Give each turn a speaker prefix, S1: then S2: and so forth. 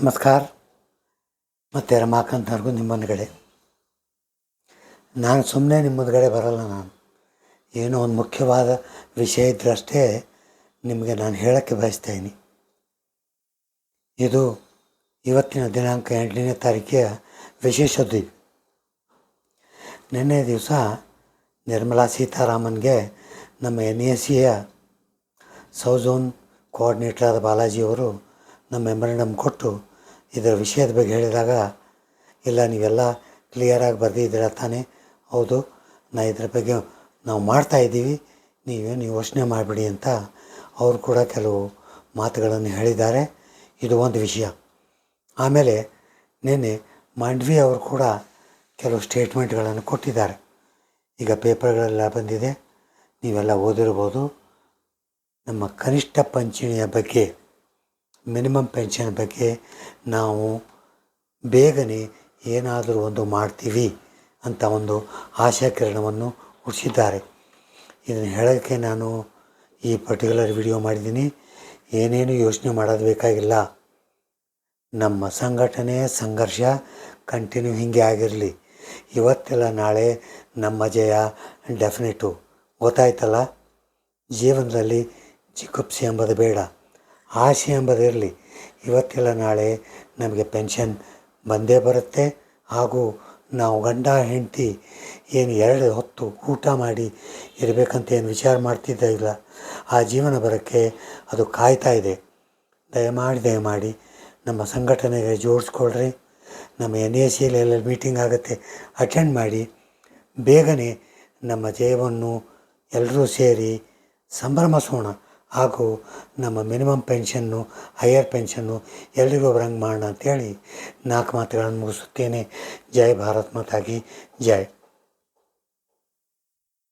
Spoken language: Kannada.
S1: ನಮಸ್ಕಾರ. ಮತ್ತು ರಮಾಕಾಂತವ್ರಿಗೂ ನಿಮ್ಮ ಮುಂದ್ಗಡೆ ನಾನು ಸುಮ್ಮನೆ ನಿಮ್ಮ ಮುಂದ್ಗಡೆ ಬರೋಲ್ಲ. ನಾನು ಏನೋ ಒಂದು ಮುಖ್ಯವಾದ ವಿಷಯ ಇದ್ದರಷ್ಟೇ ನಿಮಗೆ ನಾನು ಹೇಳೋಕ್ಕೆ ಬಯಸ್ತಾಯಿದ್ದೀನಿ. ಇದು ಇವತ್ತಿನ ದಿನಾಂಕ 8ನೇ ತಾರೀಕಿನ ವಿಶೇಷ ಸುದ್ದಿ. ನಿನ್ನೆ ದಿವಸ ನಿರ್ಮಲಾ ಸೀತಾರಾಮನ್ಗೆ ನಮ್ಮ NACಯ ಸೌತ್ ಝೋನ್ ಕೋಆರ್ಡಿನೇಟರ್ ಆದ ಬಾಲಾಜಿಯವರು ನಮ್ಮ ಮೆಮೊರಂಡಮ್ ಕೊಟ್ಟು ಇದರ ವಿಷಯದ ಬಗ್ಗೆ ಹೇಳಿದಾಗ, ಇಲ್ಲ ನೀವೆಲ್ಲ ಕ್ಲಿಯರಾಗಿ ಬರೆದಿದ್ದೀರ ತಾನೇ, ಹೌದು ಇದ್ರ ಬಗ್ಗೆ ನಾವು ಮಾಡ್ತಾಯಿದ್ದೀವಿ, ನೀವೇನು ಯೋಚನೆ ಮಾಡಿಬಿಡಿ ಅಂತ ಅವರು ಕೂಡ ಕೆಲವು ಮಾತುಗಳನ್ನು ಹೇಳಿದ್ದಾರೆ. ಇದು ಒಂದು ವಿಷಯ. ಆಮೇಲೆ ನಿನ್ನೆ ಮಾಂಡ್ವಿ ಅವರು ಕೂಡ ಕೆಲವು ಸ್ಟೇಟ್ಮೆಂಟ್ಗಳನ್ನು ಕೊಟ್ಟಿದ್ದಾರೆ. ಈಗ ಪೇಪರ್ಗಳೆಲ್ಲ ಬಂದಿದೆ, ನೀವೆಲ್ಲ ಓದಿರ್ಬೋದು. ನಮ್ಮ ಕನಿಷ್ಠ ಪಿಂಚಣಿಯ ಬಗ್ಗೆ, ಮಿನಿಮಮ್ ಪೆನ್ಷನ್ ಬಗ್ಗೆ ನಾವು ಬೇಗನೆ ಏನಾದರೂ ಒಂದು ಮಾಡ್ತೀವಿ ಅಂತ ಒಂದು ಆಶಾಕಿರಣವನ್ನು ಹುಟ್ಟಿಸಿದ್ದಾರೆ. ಇದನ್ನು ಹೇಳೋಕ್ಕೆ ನಾನು ಈ ಪರ್ಟಿಕ್ಯುಲರ್ ವಿಡಿಯೋ ಮಾಡಿದ್ದೀನಿ. ಏನೇನು ಯೋಚನೆ ಮಾಡೋದು ಬೇಕಾಗಿಲ್ಲ. ನಮ್ಮ ಸಂಘಟನೆ ಸಂಘರ್ಷ ಕಂಟಿನ್ಯೂ ಹೀಗೆ ಆಗಿರಲಿ. ಇವತ್ತೆಲ್ಲ ನಾಳೆ ನಮ್ಮ ಜಯ ಡೆಫಿನೆಟು. ಗೊತ್ತಾಯ್ತಲ್ಲ? ಜೀವನದಲ್ಲಿ ಜಿಗುಪ್ಸೆ ಎಂಬುದು ಬೇಡ, ಆಸೆ ಎಂಬುದು ಇರಲಿ. ಇವತ್ತೆಲ್ಲ ನಾಳೆ ನಮಗೆ ಪೆನ್ಷನ್ ಬಂದೇ ಬರುತ್ತೆ. ಹಾಗೂ ನಾವು ಗಂಡ ಹೆಂಡತಿ ಏನು 2 ಹೊತ್ತು ಊಟ ಮಾಡಿ ಇರಬೇಕಂತ ಏನು ವಿಚಾರ ಮಾಡ್ತಿದ್ದ ಇಲ್ಲ, ಆ ಜೀವನ ಬರೋಕ್ಕೆ ಅದು ಕಾಯ್ತಾ ಇದೆ. ದಯಮಾಡಿ ನಮ್ಮ ಸಂಘಟನೆಗೆ ಜೋಡಿಸ್ಕೊಳ್ರಿ. ನಮ್ಮ NACಯಲ್ಲಿ ಎಲ್ಲ ಮೀಟಿಂಗ್ ಆಗುತ್ತೆ, ಅಟೆಂಡ್ ಮಾಡಿ. ಬೇಗನೆ ನಮ್ಮ ಜಯವನ್ನು ಎಲ್ಲರೂ ಸೇರಿ ಸಂಭ್ರಮಿಸೋಣ. ಹಾಗೂ ನಮ್ಮ ಮಿನಿಮಮ್ ಪೆನ್ಷನ್ನು, ಹೈಯರ್ ಪೆನ್ಷನ್ನು ಎಲ್ರಿಗೂ ಬರಂಗೆ ಮಾಡೋಣ ಅಂಥೇಳಿ 4 ಮಾತುಗಳನ್ನು ಮುಗಿಸುತ್ತೇನೆ. ಜೈ ಭಾರತ್ ಮಾತಾ ಕಿ ಜೈ.